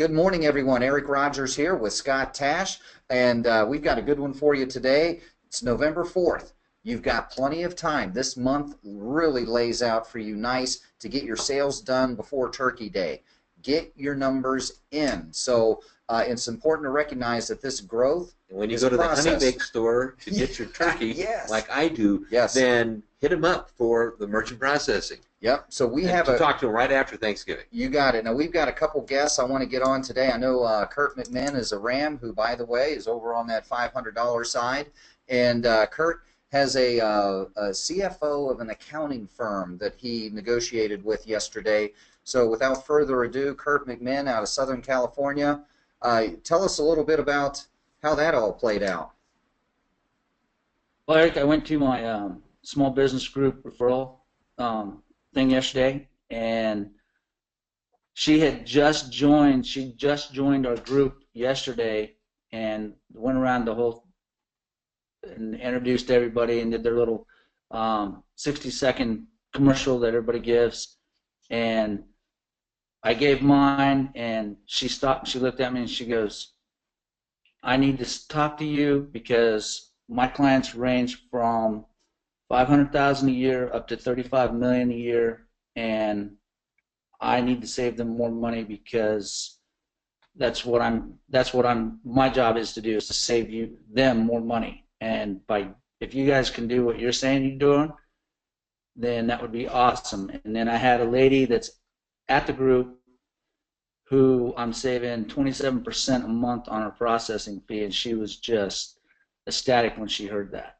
Good morning, everyone. Eric Rogers here with Scott Tash, and we've got a good one for you today. It's November 4th. You've got plenty of time. This month really lays out for you nice to get your sales done before Turkey Day. Get your numbers in. So it's important to recognize that this growth and when you go to the honey bake store to get your turkey, yes, like I do, yes, then hit them up for the merchant processing. Yep. So we have to talk to them right after Thanksgiving. You got it. Now we've got a couple guests I want to get on today. I know Kurt McMinn is a Ram, who, by the way, is over on that $500 side, and Kurt has a CFO of an accounting firm that he negotiated with yesterday. So without further ado, Kurt McMinn out of Southern California, tell us a little bit about how that all played out. Well, Eric, I went to my small business group referral thing yesterday, and she had just joined. She just joined our group yesterday, and went around the whole and introduced everybody and did their little 60-second commercial that everybody gives. And I gave mine, and she stopped. She looked at me and she goes, "I need to talk to you because my clients range from $500,000 a year up to $35 million a year, and I need to save them more money because that's what my job is to do, is to save them more money. And if you guys can do what you're saying you're doing, then that would be awesome." And then I had a lady that's at the group who I'm saving 27% a month on her processing fee, and she was just ecstatic when she heard that.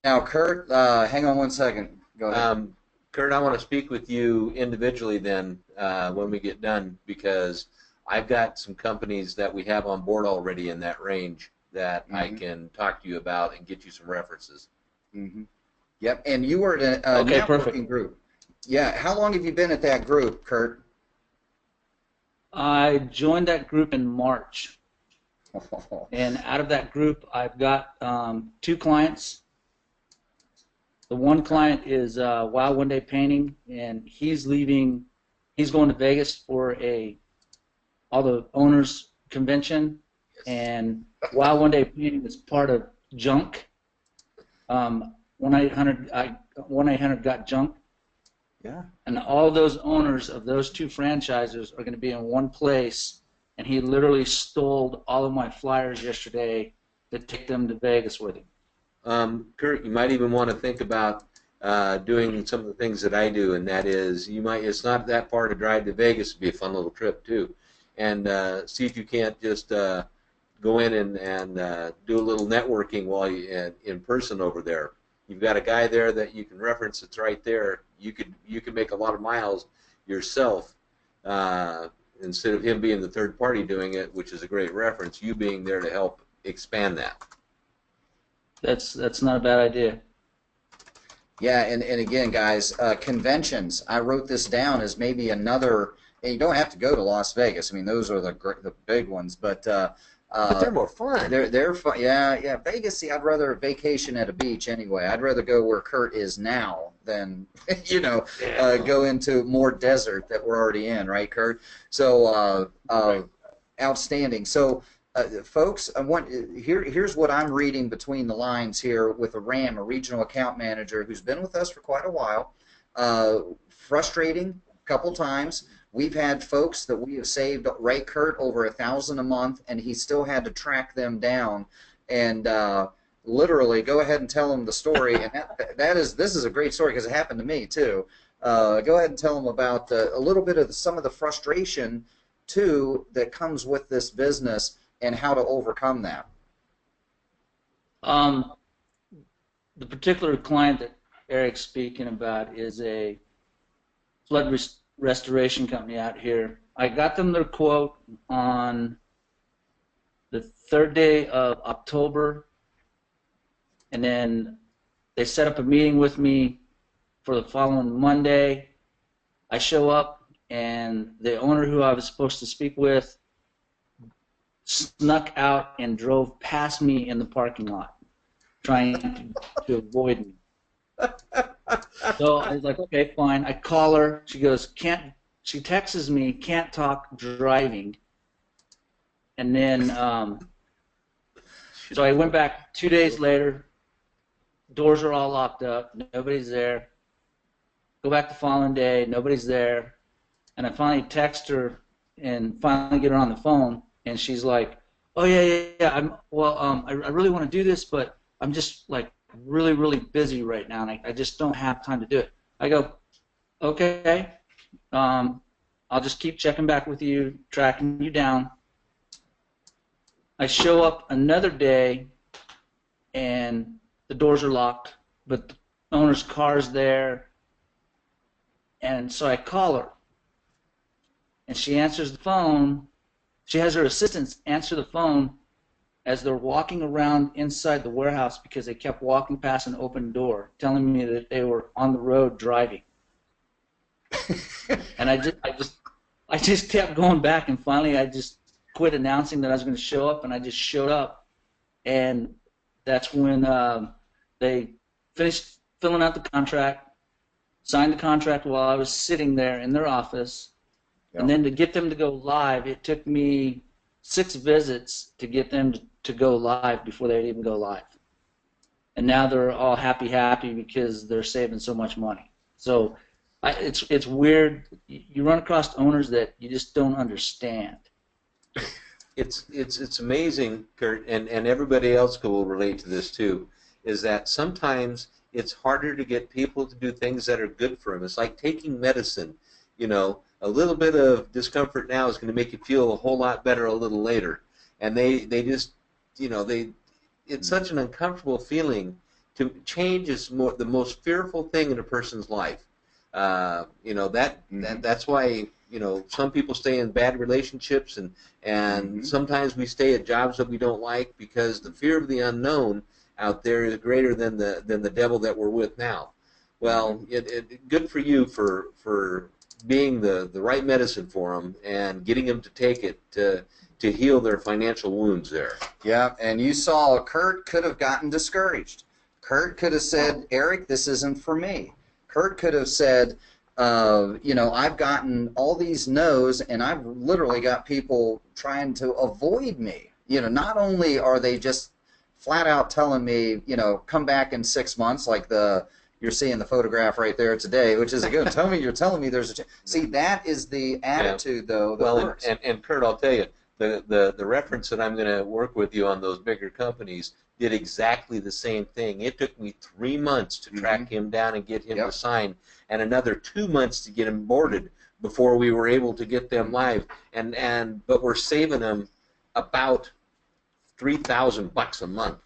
Now, Kurt, hang on one second. Go ahead. Kurt, I want to speak with you individually then when we get done, because I've got some companies that we have on board already in that range that I can talk to you about and get you some references. Yep, and you were at a networking group. Yeah, how long have you been at that group, Kurt? I joined that group in March, and out of that group, I've got 2 clients. The one client is Wow One Day Painting, and he's leaving. He's going to Vegas for all the owners convention, and Wow One Day Painting is part of Junk. 1-800 got Junk. Yeah. And all those owners of those 2 franchises are going to be in one place, and he literally stole all of my flyers yesterday to take them to Vegas with him. Kurt, you might even want to think about doing some of the things that I do, and that is, it's not that far to drive to Vegas. It'd be a fun little trip too, and see if you can't just go in and do a little networking while you in person over there. You've got a guy there that you can reference. It's right there. You could make a lot of miles yourself instead of him being the third party doing it, which is a great reference. You being there to help expand that. That's not a bad idea. Yeah, and again, guys, conventions. I wrote this down as maybe another. And you don't have to go to Las Vegas. I mean, those are the big ones, but they're more fun. They're fun. Yeah. Vegas. See, I'd rather vacation at a beach anyway. I'd rather go where Kurt is now than go into more desert that we're already in, right, Kurt? So outstanding. So. Folks, here's what I'm reading between the lines here with a Ram, a regional account manager who's been with us for quite a while. Frustrating a couple times. We've had folks that we have saved, right, Kurt, over $1,000 a month, and he still had to track them down. And literally, go ahead and tell them the story. And this is a great story because it happened to me too. Go ahead and tell them about a little bit of some of the frustration too that comes with this business, and how to overcome that. The particular client that Eric's speaking about is a flood restoration company out here. I got them their quote on the 3rd day of October, and then they set up a meeting with me for the following Monday. I show up, and the owner who I was supposed to speak with snuck out and drove past me in the parking lot, trying to avoid me. So I was like, okay, fine. I call her. She goes, she texts me, can't talk, driving. And then, so I went back 2 days later. Doors are all locked up. Nobody's there. Go back the following day. Nobody's there. And I finally text her and finally get her on the phone. And she's like, "Oh yeah. I really want to do this, but I'm just like really, really busy right now, and I just don't have time to do it." I go, "Okay. I'll just keep checking back with you, tracking you down." I show up another day, and the doors are locked, but the owner's car's there. And so I call her, and she answers the phone. She has her assistants answer the phone as they're walking around inside the warehouse because they kept walking past an open door, telling me that they were on the road driving. And I just kept going back, and finally I just quit announcing that I was going to show up, and I just showed up. And that's when they finished filling out the contract, signed the contract while I was sitting there in their office. Yep. And then to get them to go live, it took me 6 visits to get them to go live before they'd even go live. And now they're all happy because they're saving so much money. So it's weird. You run across owners that you just don't understand. It's amazing, Kurt, and everybody else will relate to this too, is that sometimes it's harder to get people to do things that are good for them. It's like taking medicine. You know, a little bit of discomfort now is going to make you feel a whole lot better a little later. And they just, you know, it's such an uncomfortable feeling. To change is the most fearful thing in a person's life. You know, that's why, you know, some people stay in bad relationships, and sometimes we stay at jobs that we don't like because the fear of the unknown out there is greater than the devil that we're with now. Well, good for you for being the right medicine for them and getting them to take it to heal their financial wounds there. Yeah, and you saw Kurt could have gotten discouraged. Kurt could have said, "Eric, this isn't for me." Kurt could have said, you know, "I've gotten all these no's, and I've literally got people trying to avoid me." You know, not only are they just flat out telling me, you know, come back in 6 months, like you're seeing the photograph right there today, which is a good. You're telling me there's a chance. See, that is the attitude, though, that works. And Kurt, I'll tell you, the reference that I'm going to work with you on those bigger companies did exactly the same thing. It took me 3 months to track him down and get him to sign, and another 2 months to get him boarded before we were able to get them live. But we're saving them about $3,000 a month.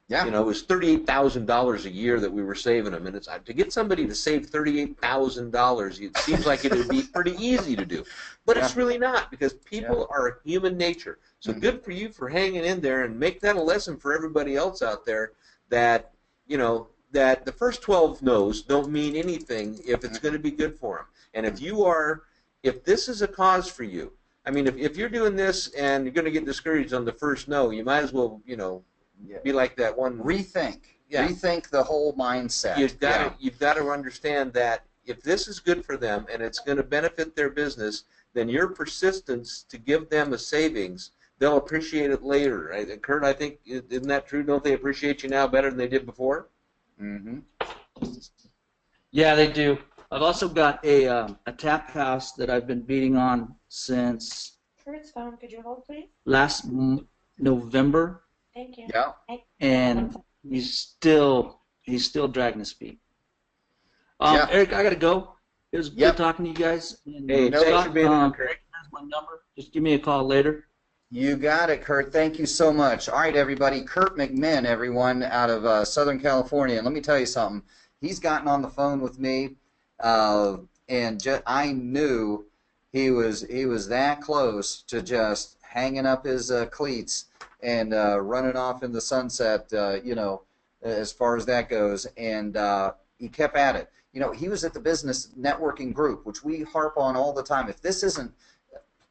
Yeah. You know, it was $38,000 a year that we were saving them, and it's to get somebody to save $38,000. It seems like it would be pretty easy to do, but it's really not, because people are human nature. So good for you for hanging in there, and make that a lesson for everybody else out there that, you know, that the first 12 no's don't mean anything if it's going to be good for them. And if this is a cause for you, I mean, if you're doing this and you're going to get discouraged on the first no, you might as well, you know, be like that one. Rethink the whole mindset. You've got to understand that if this is good for them and it's going to benefit their business, then your persistence to give them a savings, they'll appreciate it later. Right? Kurt, I think, isn't that true? Don't they appreciate you now better than they did before? Yeah, they do. I've also got a tap house that I've been beating on since Kurt's phone. Could you hold, please? last November. Thank you. Yeah. And he's still dragging his feet. Eric, I gotta go. It was good talking to you guys. And hey, thanks for being here, Kurt. Eric has my number. Just give me a call later. You got it, Kurt. Thank you so much. All right, everybody. Kurt McMinn, everyone, out of Southern California. And let me tell you something. He's gotten on the phone with me, and I knew he was that close to just hanging up his cleats and running off in the sunset, you know, as far as that goes. And he kept at it. You know, he was at the business networking group, which we harp on all the time. If this isn't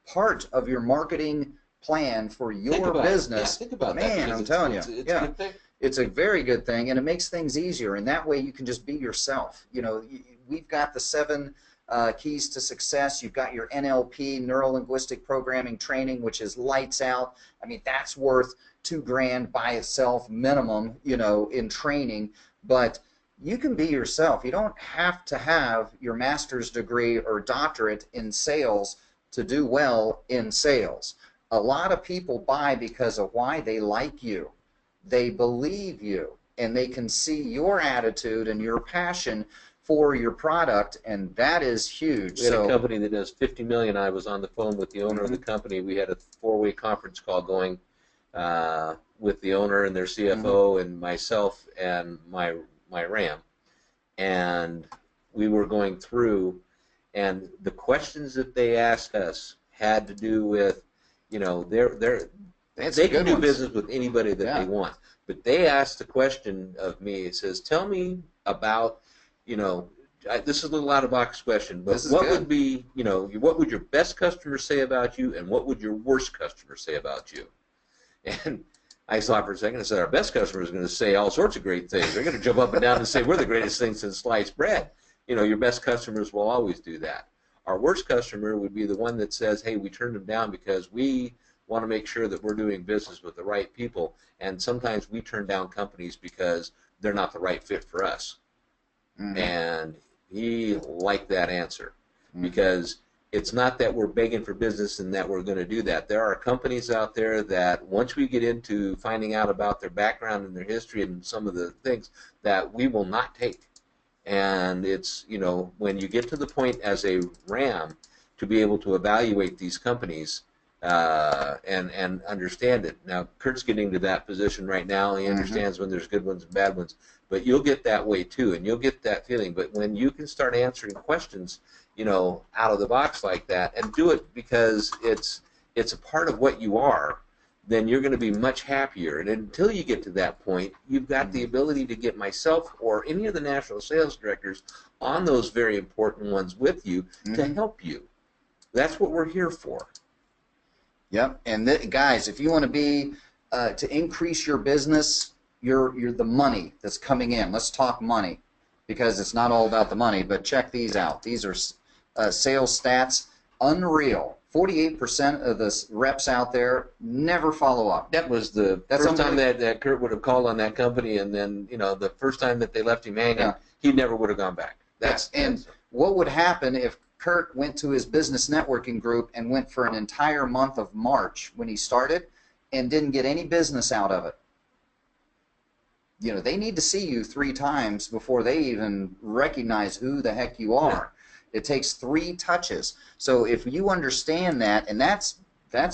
part of your marketing plan for your business, think about man, that, I'm telling you, it's a good thing. It's a very good thing, and it makes things easier. And that way, you can just be yourself. You know, we've got the 7 keys to success. You've got your NLP, neuro-linguistic programming training, which is lights out. I mean, that's worth $2,000 by itself minimum, you know, in training. But you can be yourself. You don't have to have your master's degree or doctorate in sales to do well in sales. A lot of people buy because of why they like you. They believe you, and they can see your attitude and your passion for your product, and that is huge. We had a company that does $50 million. I was on the phone with the owner of the company. We had a 4-way conference call going with the owner and their CFO and myself and my RAM, and we were going through, and the questions that they asked us had to do with, you know, they can do business with anybody that they want, but they asked the question of me. It says, "Tell me about, you know." This is a little out of box question, but what would be, you know, what would your best customer say about you, and what would your worst customer say about you? And I thought for a second. I said, our best customer is going to say all sorts of great things. They're going to jump up and down and say, we're the greatest thing since sliced bread. You know, your best customers will always do that. Our worst customer would be the one that says, hey, we turned them down because we want to make sure that we're doing business with the right people, and sometimes we turn down companies because they're not the right fit for us. And he liked that answer because it's not that we're begging for business and that we're going to do that. There are companies out there that once we get into finding out about their background and their history and some of the things that we will not take. And it's, you know, when you get to the point as a RAM to be able to evaluate these companies and understand it. Now, Kurt's getting to that position right now. He understands when there's good ones and bad ones. But you'll get that way too, and you'll get that feeling. But when you can start answering questions, you know, out of the box like that, and do it because it's a part of what you are, then you're going to be much happier. And until you get to that point, you've got the ability to get myself or any of the national sales directors on those very important ones with you to help you. That's what we're here for. Yep. And guys, if you want to be to increase your business, you're the money that's coming in. Let's talk money, because it's not all about the money. But check these out. These are sales stats. Unreal. 48% of the reps out there never follow up. That was the first time that Kurt would have called on that company, and then, you know, the first time that they left him hanging, he never would have gone back. And what would happen if Kurt went to his business networking group and went for an entire month of March when he started and didn't get any business out of it? You know, they need to see you 3 times before they even recognize who the heck you are. It takes 3 touches. So if you understand that, and that's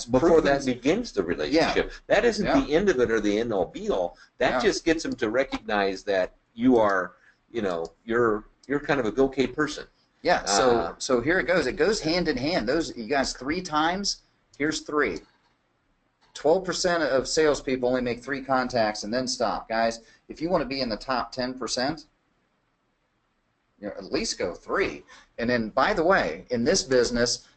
before that begins the relationship. That isn't the end of it or the end all be all. That just gets them to recognize that you are, you know, you're kind of a go-kay person. Yeah. So here it goes. It goes hand in hand. Those, you guys, 3 times. Here's 3. 12% of salespeople only make 3 contacts and then stop. Guys, if you want to be in the top 10%, you know, at least go 3. And then, by the way, in this business,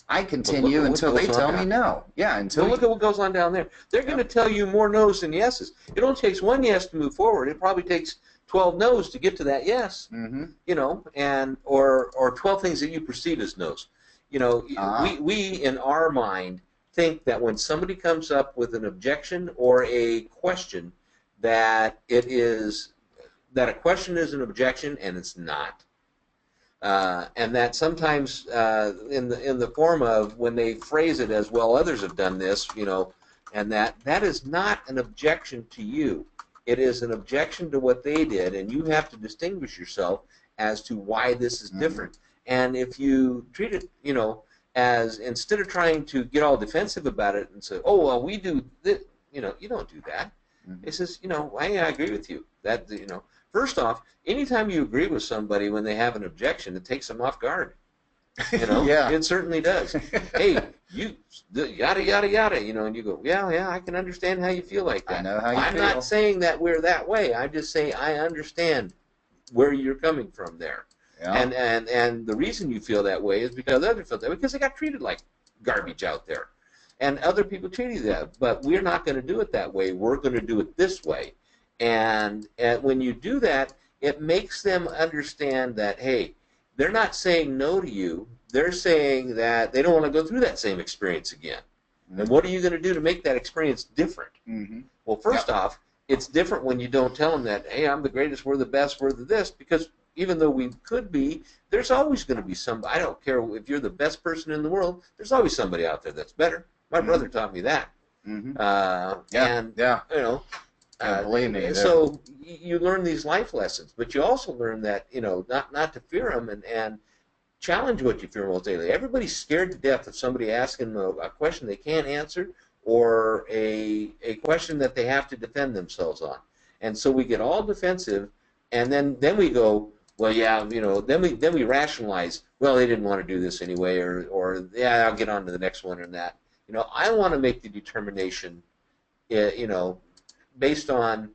I continue until they tell me no. Yeah, until look at what goes on down there. They're going to tell you more no's than yeses. It only takes 1 yes to move forward. It probably takes 12 no's to get to that yes. You know, and or 12 things that you perceive as no's. You know, we in our mind think that when somebody comes up with an objection or a question, that a question is an objection, and it's not. And that sometimes in the form of when they phrase it as, well, others have done this, you know, and that is not an objection to you. It is an objection to what they did, and you have to distinguish yourself as to why this is different. And if you treat it, you know, as instead of trying to get all defensive about it and say, oh, well, we do this, you know, you don't do that. It says, you know, I agree with you. That, you know, first off, anytime you agree with somebody when they have an objection, it takes them off guard. You know, it certainly does. Hey, you yada yada yada. You know, and you go, yeah, I can understand how you feel like that. I know how you I'm feel. not saying that we're that way. I'm just saying I understand where you're coming from there. And the reason you feel that way is because others feel that way because they got treated like garbage out there. And other people treat you that, but we're not going to do it that way. We're going to do it this way. And when you do that, it makes them understand that, hey, they're not saying no to you. They're saying that they don't want to go through that same experience again. Mm-hmm. And what are you going to do to make that experience different? Mm-hmm. Well, first off, it's different when you don't tell them that, hey, I'm the greatest, we're the best, we're the this, because even though we could be, there's always going to be somebody. I don't care if you're the best person in the world, there's always somebody out there that's better. My brother taught me that. Mm-hmm. And, you know, believe me. So you learn these life lessons, but you also learn that, you know, not to fear them and challenge what you fear most daily. Everybody's scared to death of somebody asking them a question they can't answer or a question that they have to defend themselves on. And so we get all defensive, and then we go, well, yeah, you know, then we rationalize, well, they didn't want to do this anyway, or yeah, I'll get on to the next one or that. You know, I want to make the determination, you know, based on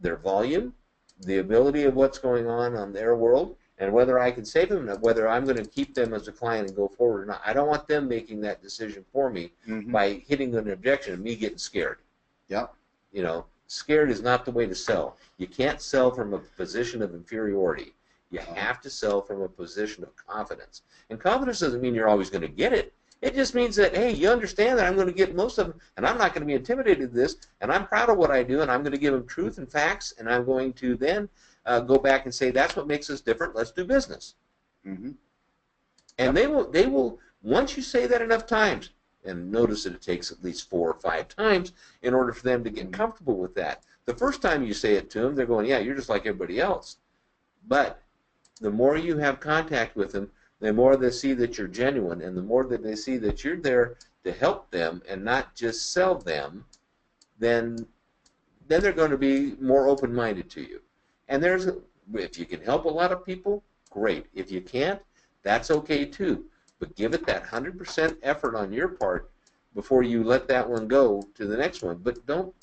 their volume, the ability of what's going on their world, and whether I can save them, whether I'm going to keep them as a client and go forward or not. I don't want them making that decision for me by hitting an objection and me getting scared. Yep. You know, scared is not the way to sell. You can't sell from a position of inferiority. You have to sell from a position of confidence. And confidence doesn't mean you're always going to get it. It just means that, hey, you understand that I'm going to get most of them, and I'm not going to be intimidated with this, and I'm proud of what I do, and I'm going to give them truth and facts, and I'm going to then go back and say, that's what makes us different, let's do business. Mm-hmm. And they will, once you say that enough times, and notice that it takes at least 4 or 5 times in order for them to get comfortable with that. The first time you say it to them, they're going, yeah, you're just like everybody else. But the more you have contact with them, the more they see that you're genuine, and the more that they see that you're there to help them and not just sell them, then they're going to be more open-minded to you. And if you can help a lot of people, great. If you can't, that's okay too. But give it that 100% effort on your part before you let that one go to the next one. But don't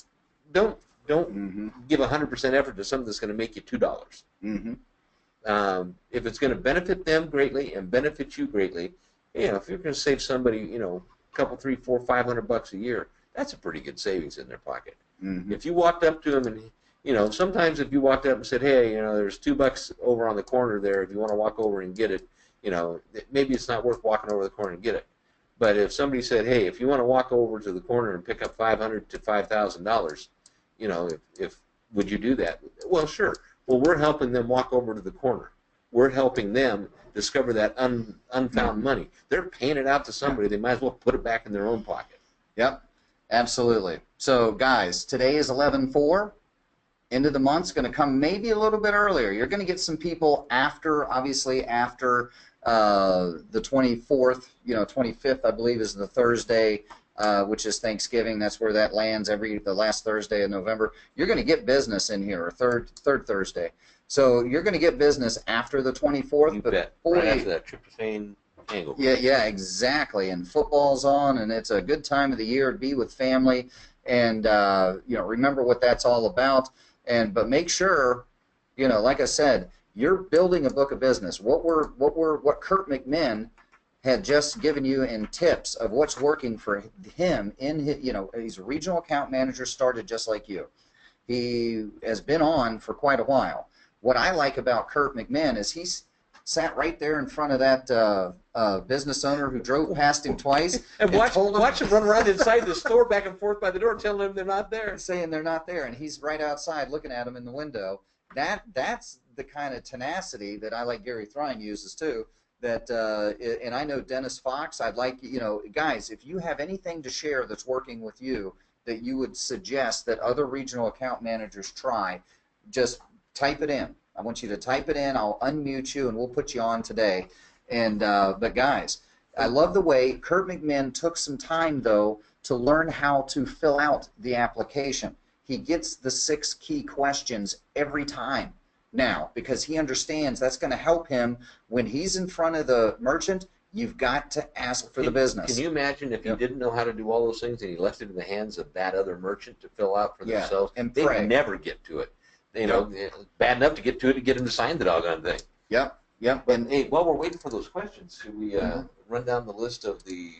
give 100% effort to something that's going to make you $2. Mm-hmm. If it's going to benefit them greatly and benefit you greatly, you know, if you're going to save somebody, you know, a couple, $300, $400, $500 a year, that's a pretty good savings in their pocket. Mm-hmm. If you walked up to them and, you know, sometimes if you walked up and said, hey, you know, there's $2 over on the corner there, if you want to walk over and get it, you know, maybe it's not worth walking over the corner and get it. But if somebody said, hey, if you want to walk over to the corner and pick up $500 to $5,000, you know, if would you do that? Well, sure. Well, we're helping them walk over to the corner. We're helping them discover that unfound money. They're paying it out to somebody. They might as well put it back in their own pocket. Yep, absolutely. So, guys, today is 11/4. End of the month's going to come maybe a little bit earlier. You're going to get some people after, obviously, after the 24th, you know, 25th, I believe, is the Thursday, which is Thanksgiving. That's where that lands the last Thursday of November. You're going to get business in here, or third Thursday. So you're going to get business after the 24th. You but bet. Boy, Right after that tryptophan hangover. yeah, exactly. And football's on, and it's a good time of the year to be with family, and you know, remember what that's all about. But make sure, you know, like I said, you're building a book of business. What Kurt McMinn had just given you in tips of what's working for him in his, you know, he's a regional account manager, started just like you. He has been on for quite a while. What I like about Kurt McMinn is he's sat right there in front of that business owner who drove past him twice and watch him run around inside the store back and forth by the door telling them they're not there. Saying they're not there, and he's right outside looking at them in the window. That's the kind of tenacity that I like Gary Thrine uses too. That and I know Dennis Fox. I'd like, you know, guys, if you have anything to share that's working with you that you would suggest that other regional account managers try, just type it in. I want you to type it in. I'll unmute you, and we'll put you on today. And but guys, I love the way Kurt McMinn took some time though to learn how to fill out the application. He gets the 6 key questions every time now because he understands that's going to help him when he's in front of the merchant. You've got to ask for the business. Can you imagine if he didn't know how to do all those things and he left it in the hands of that other merchant to fill out for themselves? And they pray. Never get to it. You know, bad enough to get to it and get him to sign the doggone thing. Yep. But hey, while we're waiting for those questions, should we run down the list of the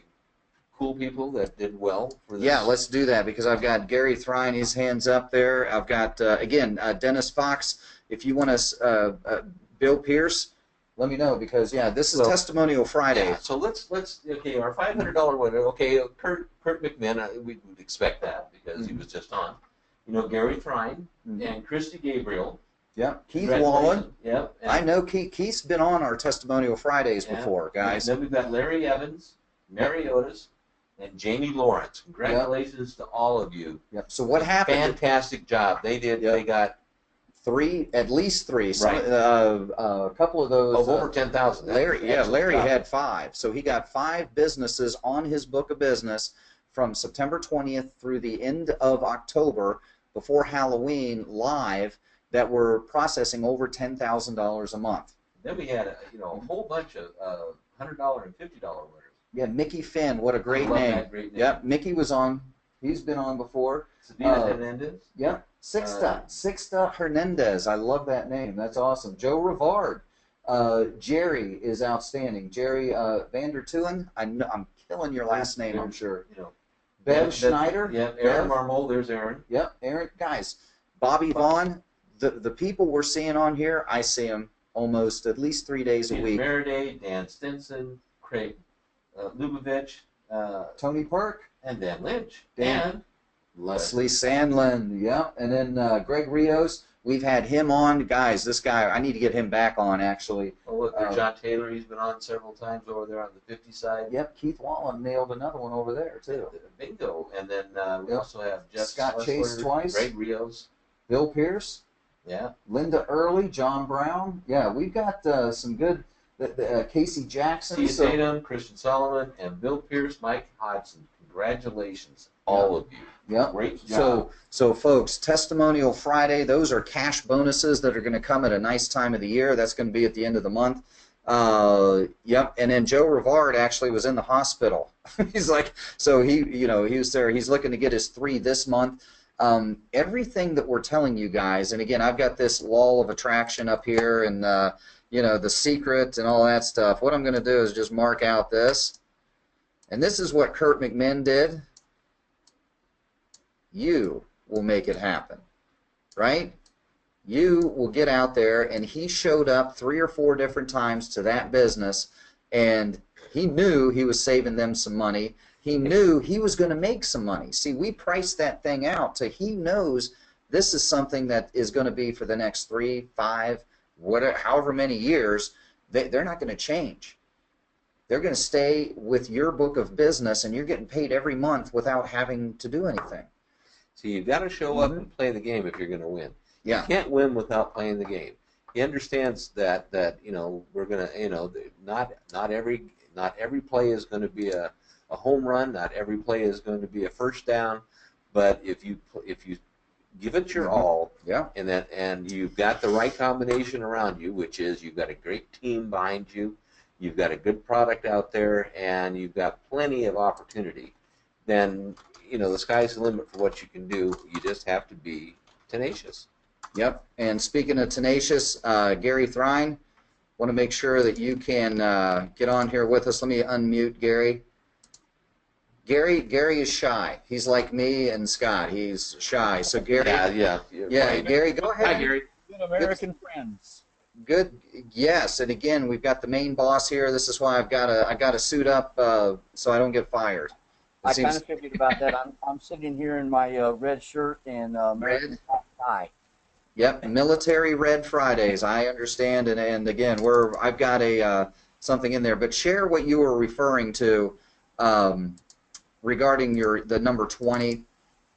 cool people that did well for this? Yeah, let's do that because I've got Gary Thrine, his hands up there. I've got, again, Dennis Fox. If you want to, Bill Pierce, let me know because this is Well, Testimonial Friday. Yeah, so let's okay, our $500 winner. Okay, Kurt McMinn, we would expect that because he was just on. You know, Gary Thrine and Christy Gabriel. Yep, Keith Wallen. Yep. I know Keith's been on our Testimonial Fridays before, guys. And then we've got Larry Evans, Mary Otis, and Jamie Lawrence. Congratulations to all of you. Yep. So what happened? Fantastic job. They did. Yep. They got at least three. Right. A couple of those. Over 10,000. Larry had 5. So he got 5 businesses on his book of business from September 20th through the end of October before Halloween live that were processing over $10,000 a month. Then we had a whole bunch of $100 and $50 winners. Yeah, Mickey Finn, what a great name. That great name. Yep, Mickey was on. He's been on before. Sabina Hernandez. Yep, Sixta Hernandez. I love that name. That's awesome. Joe Rivard. Jerry is outstanding. Jerry Vander Tuen. I'm killing your last name, I'm sure. Bev Schneider. Yep, Aaron Marmol. There's Aaron. Yep, Aaron. Guys, Bobby Vaughn. The people we're seeing on here, I see them almost at least 3 days a week. Meriday, Dan Stinson, Craig Lubavitch, Tony Perk, and Dan Lynch, and Leslie Sandlin. Yep, and then Greg Rios. We've had him on. Guys, this guy, I need to get him back on, actually. Oh, look, there's John Taylor. He's been on several times over there on the 50 side. Yep, Keith Wallen nailed another one over there, too. Bingo. And then we also have Jeff Scott Chase twice. Greg Rios. Bill Pierce. Yeah. Linda Early, John Brown. Yeah, we've got some good, Casey Jackson. Steve Tatum, Christian Solomon, and Bill Pierce, Mike Hodgson. Congratulations, all of you. Yep. Great job. So folks, Testimonial Friday, those are cash bonuses that are going to come at a nice time of the year. That's going to be at the end of the month. Yep. And then Joe Rivard actually was in the hospital. He's like, so he was there. He's looking to get his 3 this month. Everything that we're telling you guys, and again, I've got this wall of attraction up here and, the secret and all that stuff. What I'm going to do is just mark out this. And this is what Kurt McMinn did. You will make it happen, right? You will get out there, and he showed up 3 or 4 different times to that business, and he knew he was saving them some money. He knew he was going to make some money. See, we priced that thing out so he knows this is something that is going to be for the next 3, 5, whatever, however many years. They're not going to change. They're going to stay with your book of business, and you're getting paid every month without having to do anything. So you've got to show up and play the game if you're going to win. Yeah. You can't win without playing the game. He understands that we're going to not every play is going to be a home run. Not every play is going to be a first down. But if you give it your all, and you've got the right combination around you, which is you've got a great team behind you, you've got a good product out there, and you've got plenty of opportunity, then the sky's the limit for what you can do. You just have to be tenacious. Yep. And speaking of tenacious, Gary Thrine, want to make sure that you can get on here with us. Let me unmute Gary. Gary is shy. He's like me and Scott. He's shy. So Gary. Yeah. Gary, go ahead. Hi, Gary. Good American friends. Good. Yes. And again, we've got the main boss here. This is why I got to suit up so I don't get fired. I kind of figured about that. I'm sitting here in my red shirt and American tie. Yep, military red Fridays. I understand, and again, I've got a something in there. But share what you were referring to regarding the number 20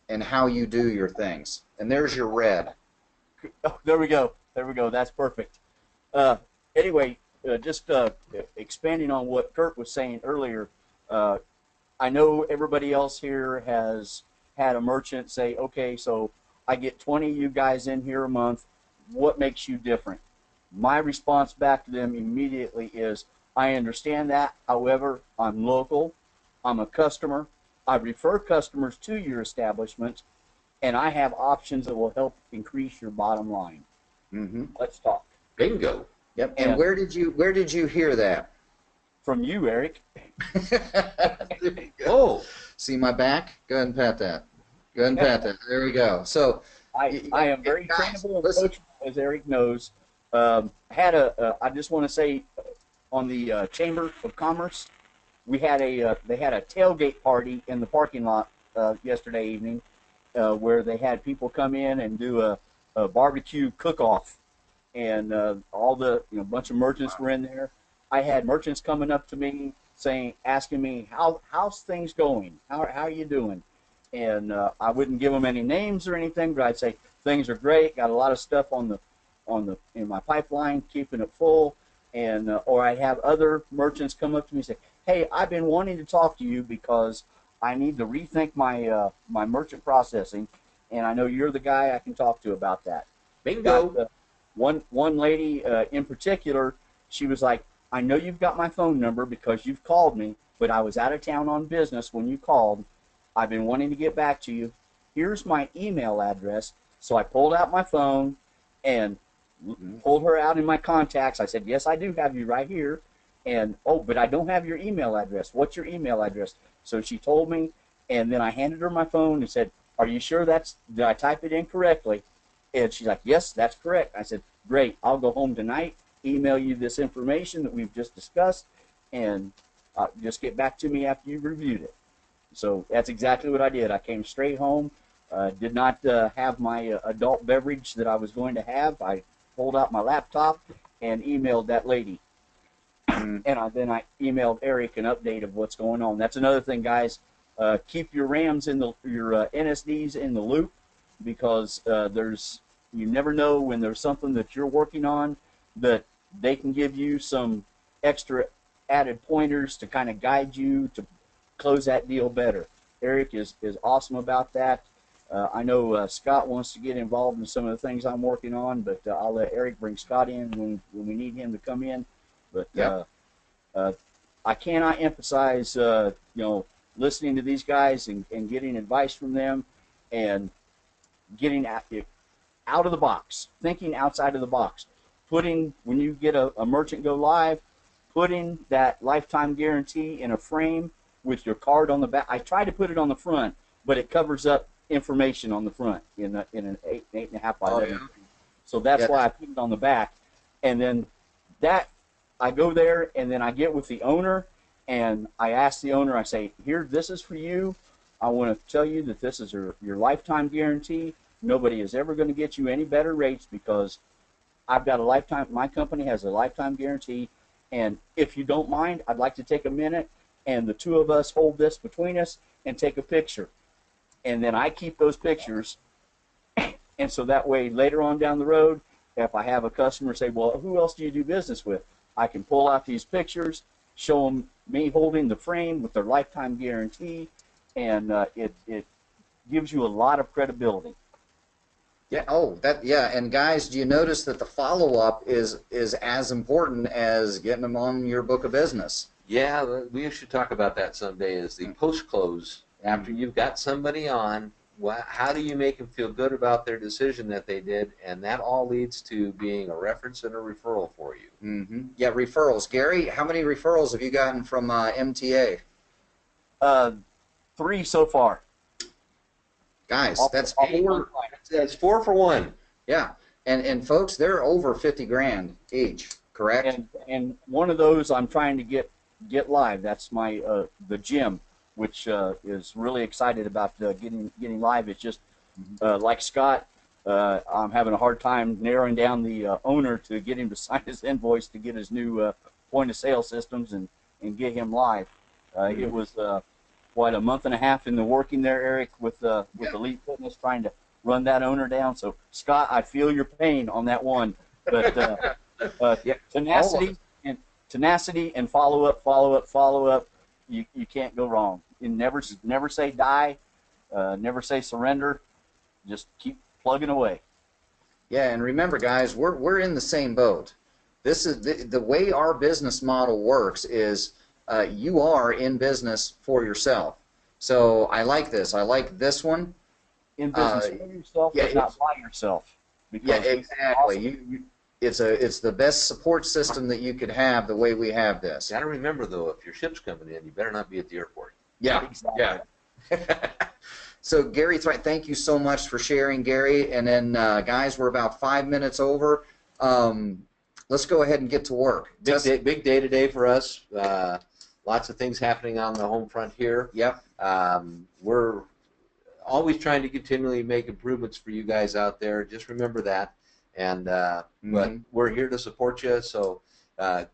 and how you do your things. And there's your red. Oh, there we go. That's perfect. Anyway, just expanding on what Kurt was saying earlier. I know everybody else here has had a merchant say, okay, so I get 20 of you guys in here a month. What makes you different? My response back to them immediately is, I understand that. However, I'm local. I'm a customer. I refer customers to your establishment, and I have options that will help increase your bottom line. Mm-hmm. Let's talk. Bingo. Yep. And where did you hear that? From you, Eric. Oh, see my back? Go ahead and pat that. Go ahead and pat that. There we go. So I am very trainable and coachable, as Eric knows. I just want to say, on the Chamber of Commerce, they had a tailgate party in the parking lot yesterday evening, where they had people come in and do a barbecue cook-off, and all the bunch of merchants were in there. I had merchants coming up to me asking me how's things going, how are you doing, and I wouldn't give them any names or anything, but I'd say things are great, got a lot of stuff in my pipeline, keeping it full. And or I'd have other merchants come up to me and say, hey, I've been wanting to talk to you because I need to rethink my my merchant processing, and I know you're the guy I can talk to about that. Bingo. One lady in particular, she was like, I know you've got my phone number because you've called me, but I was out of town on business when you called. I've been wanting to get back to you. Here's my email address. So I pulled out my phone and pulled her out in my contacts. I said, yes, I do have you right here. And, oh, but I don't have your email address. What's your email address? So she told me, and then I handed her my phone and said, are you sure did I type it in correctly? And she's like, yes, that's correct. I said, great, I'll go home tonight, email you this information that we've just discussed, and just get back to me after you've reviewed it. So that's exactly what I did. I came straight home, did not have my adult beverage that I was going to have. I pulled out my laptop and emailed that lady. And then I emailed Eric an update of what's going on. That's another thing, guys. Keep your RAMs your NSDs in the loop, because you never know when there's something that you're working on that they can give you some extra added pointers to kind of guide you to close that deal better. Eric is awesome about that. I know Scott wants to get involved in some of the things I'm working on, but I'll let Eric bring Scott in when we need him to come in. But I cannot emphasize, listening to these guys and getting advice from them, and getting out of the box, thinking outside of the box. When you get a merchant go live, putting that lifetime guarantee in a frame with your card on the back. I try to put it on the front, but it covers up information on the front in an 8.5 by 11. So that's why I put it on the back. And then I go there, and then I get with the owner, and I ask the owner, I say, here, this is for you. I want to tell you that this is your lifetime guarantee. Nobody is ever going to get you any better rates, because I've got my company has a lifetime guarantee. And if you don't mind, I'd like to take a minute, and the two of us hold this between us and take a picture. And then I keep those pictures. And so that way, later on down the road, if I have a customer say, well, who else do you do business with? I can pull out these pictures, show them me holding the frame with their lifetime guarantee, and it gives you a lot of credibility. Yeah. Oh, And guys, do you notice that the follow-up is as important as getting them on your book of business? Yeah, we should talk about that someday. Is the post-close, after you've got somebody on, how do you make them feel good about their decision that they did? And that all leads to being a reference and a referral for you. Mm-hmm. Yeah, referrals. Gary, how many referrals have you gotten from MTA? 3 so far. Guys, that's 4 for 1. Yeah, and folks, they're over 50 grand each, correct? And one of those I'm trying to get live. That's my the gym, which is really excited about getting live. It's just like Scott, I'm having a hard time narrowing down the owner to get him to sign his invoice to get his new point of sale systems and get him live. It was a month and a half in the working there, Eric, with Elite Fitness, trying to run that owner down. So Scott, I feel your pain on that one, but tenacity and follow up. You can't go wrong. You never say die, never say surrender. Just keep plugging away. Yeah, and remember, guys, we're in the same boat. This is the way our business model works. Is you are in business for yourself. So I like this. I like this one. In business for yourself, but not by yourself. Yeah, exactly. Awesome. It's the best support system that you could have. The way we have this. Got to remember, though, if your ship's coming in, you better not be at the airport. Yeah, exactly. Yeah. So Gary, thank you so much for sharing, Gary. And then guys, we're about 5 minutes over. Let's go ahead and get to work. Big day today for us. Lots of things happening on the home front here. Yep. We're always trying to continually make improvements for you guys out there. Just remember that. And but we're here to support you. So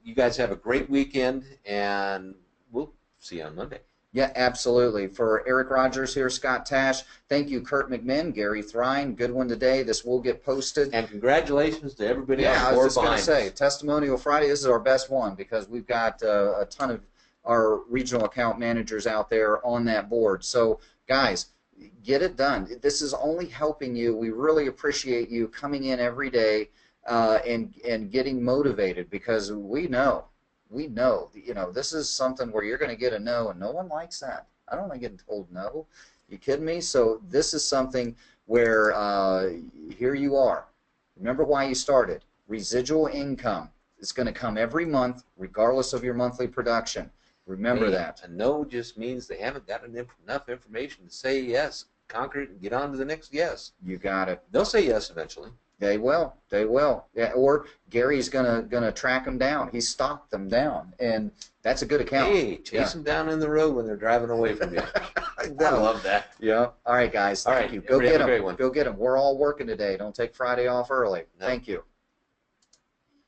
you guys have a great weekend, and we'll see you on Monday. Yeah, absolutely. For Eric Rogers here, Scott Tash, thank you, Kurt McMinn, Gary Thrine. Good one today. This will get posted. And congratulations to everybody Yeah, on I board was just going to behind say, us. Testimonial Friday, this is our best one because we've got a ton of our regional account managers out there on that board. So, guys, get it done. This is only helping you. We really appreciate you coming in every day and getting motivated because we know, this is something where you're going to get a no, and no one likes that. I don't like getting told no. You kidding me? So this is something where here you are. Remember why you started. Residual income is going to come every month regardless of your monthly production. Remember that. A no just means they haven't got enough information to say yes, conquer it, and get on to the next yes. You got it. They'll say yes eventually. They will. They will. Yeah. Or Gary's gonna track them down. He stalked them down, and that's a good account. Hey, chase them down in the road when they're driving away from you. I love that. Yeah. All right, guys. Thank you. Go Everybody get have a great them. one. Go get them. We're all working today. Don't take Friday off early. No. Thank you.